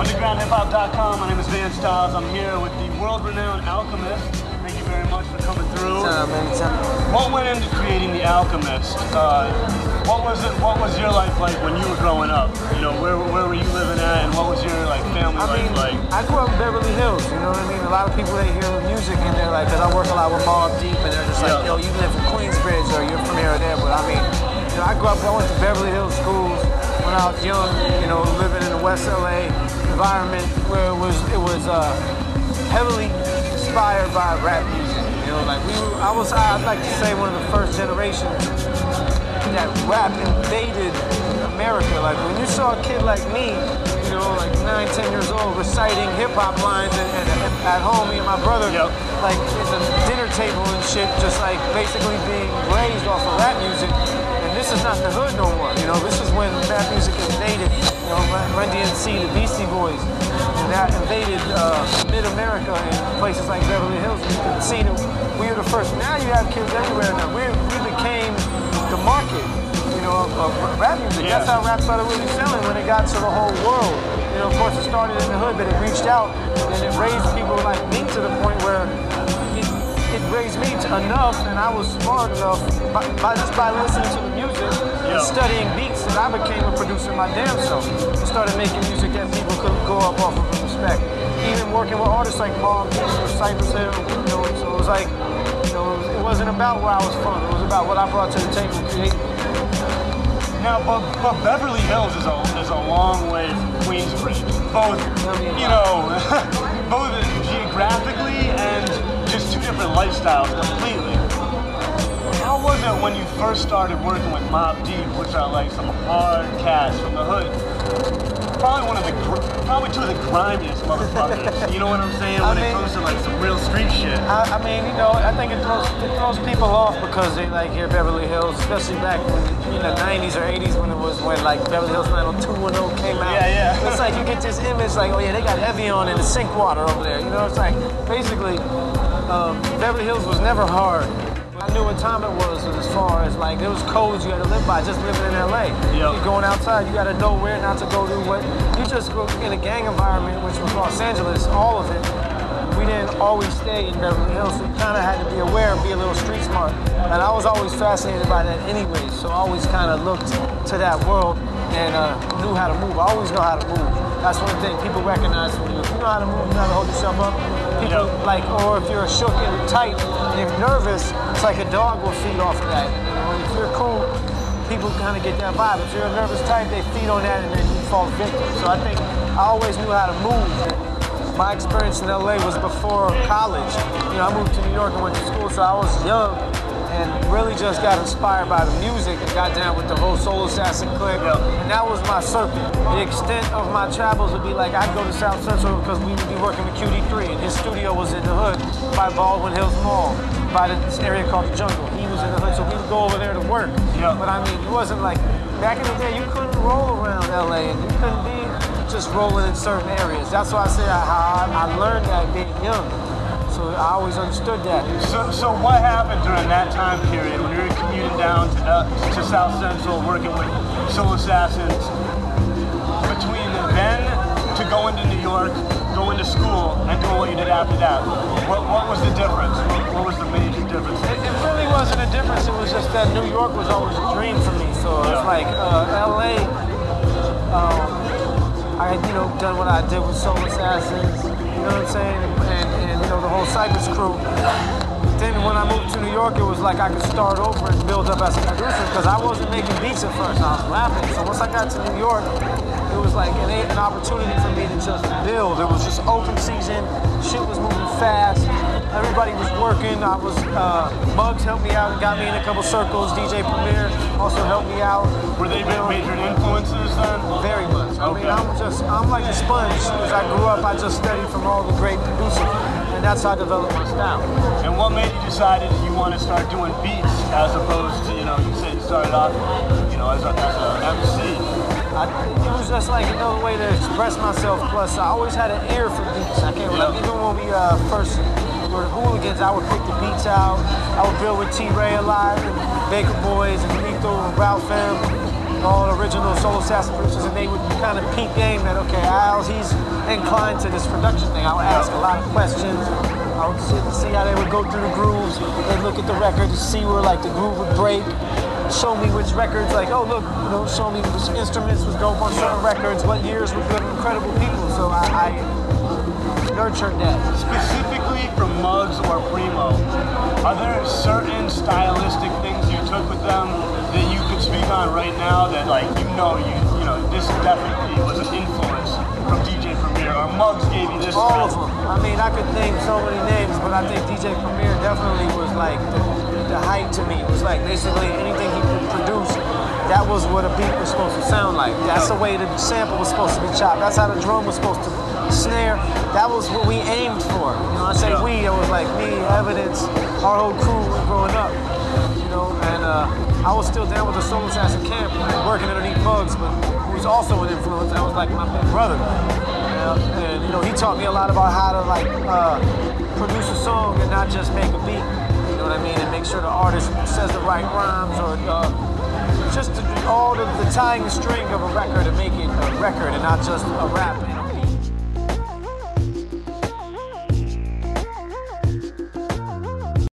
undergroundhiphop.com. My name is Van Styles. I'm here with the world-renowned Alchemist. Thank you very much for coming through. Anytime. What went into creating the Alchemist? What was your life like when you were growing up? You know, where were you living at, and what was your family life like? I grew up in Beverly Hills. You know what I mean? A lot of people, they hear music and they're like, because I work a lot with Mobb Deep, and they're just like, yo, you live in Queensbridge or you're from here or there. But I mean, you know, I grew up. I went to Beverly Hills schools when I was young. You know, living in the West LA environment where it was heavily inspired by rap music. You know, like I'd like to say one of the first generations that rap invaded America. Like when you saw a kid like me, you know, like 9, 10 years old, reciting hip-hop lines at home, me and my brother, like at the dinner table and shit, just like basically being raised off of rap music. And this is not the hood no more. You know, this is when rap music invaded, you know, Run DMC, the Beastie Boys, and that invaded mid-America and places like Beverly Hills. You could see that we were the first. Now you have kids everywhere now. We became the market, you know, of rap music. That's how rap started really selling when it got to the whole world. You know, of course it started in the hood, but it reached out and it raised people like me to the point where it raised me enough, and I was smart enough just by listening to the music and studying beats, that I became a producer my damn self and started making music that people could go up off of and respect. Even working with artists like Mobb Deep or Cypress Hill, you know, so it was like, you know, it wasn't about where I was from, it was about what I brought to the table creatively. Now, but Beverly Hills is a long way from Queensbridge, both, you know, both geographically and just two different lifestyles completely. How was it when you first started working with Mobb Deep, which are like some hard cats from the hood? Probably two of the grimiest motherfuckers. You know what I'm saying? When it comes to like some real street shit. I mean, you know, I think it throws people off because they like hear Beverly Hills, especially back in the 90s or 80s when like Beverly Hills 90210 came out. Yeah. It's like you get this image like, oh yeah, they got heavy on and the sink water over there. You know, it's like basically Beverly Hills was never hard. I knew what time it was as far as like there was codes you had to live by just living in LA. You're going outside, you gotta know where not to go to what. You just grew in a gang environment, which was Los Angeles, all of it. We didn't always stay in Beverly Hills, so you kinda had to be aware and be a little street smart. And I was always fascinated by that anyway, so I always kinda looked to that world and knew how to move. I always know how to move. That's one thing people recognize from you. If you know how to move, you know how to hold yourself up. People like, or if you're shook and tight and you're nervous, it's like a dog will feed off of that. And if you're cool, people kind of get that vibe. If you're a nervous type, they feed on that and then you fall victim. So I think I always knew how to move. My experience in LA was before college. You know, I moved to New York and went to school, so I was young and really just got inspired by the music and got down with the whole Soul Assassin clique. And that was my circuit. The extent of my travels would be like, I'd go to South Central because we would be working with QD3 and his studio was in the hood by Baldwin Hills Mall, by this area called the Jungle. He was in the hood, so we would go over there to work. But I mean, it wasn't like, back in the day, you couldn't roll around LA and you couldn't be just rolling in certain areas. That's why I say how I learned that being young. So I always understood that. So what happened during that time period when you were commuting down to South Central, working with Soul Assassins, between then to going to New York, going to school, and doing what you did after that? What was the difference? What was the major difference? It really wasn't a difference. It was just that New York was always a dream for me. So it's like LA. I had, you know, done what I did with Soul Assassins. You know what I'm saying? And you know, the whole Cypress crew. Then when I moved to New York, it was like I could start over and build up as a producer because I wasn't making beats at first, I was rapping. So once I got to New York, it was like an opportunity for me to just build. It was just open season, shit was moving fast, everybody was working. I was, Muggs helped me out and got me in a couple circles. DJ Premier also helped me out. Were they major influences then? Very much. I mean, I'm like a sponge. As I grew up, I just studied from all the great producers. And that's how I developed my style. And what made you decide that you want to start doing beats as opposed to, you know, you said you started off, you know, as a MC? It was just like another way to express myself. Plus, I always had an ear for beats. I can't like, even when we first were the Whooligans, I would pick the beats out. I would build with T-Ray a lot, and Baker Boys, and Lethal, and Ralph M. all original Soul Assassin producers, and they would kind of peep game that, okay, he's inclined to this production thing. I would ask a lot of questions. I would sit and see how they would go through the grooves and look at the record to see where like the groove would break. Show me which records, like, oh look, show me which instruments was dope on certain records, what years were good, incredible people. So I nurtured that. Specifically from Muggs or Preemo, are there certain stylistic things you took with them that you could speak on right now that like you know this definitely was an influence from DJ Premier, or Muggs gave you this? All of them. I mean, I could name so many names, but I think DJ Premier definitely was like the height to me. It was like basically anything he could produce, that was what a beat was supposed to sound like. That's the way the sample was supposed to be chopped. That's how the drum was supposed to snare. That was what we aimed for. I say we, it was like me, Evidence, our whole crew growing up. And I was still down with the Soul Assassin camp, working underneath Muggs, but who was also an influence. That was like my big brother. And he taught me a lot about how to like produce a song and not just make a beat. You know what I mean? And make sure the artist says the right rhymes, or just all the tying the string of a record and make it a record and not just a rap.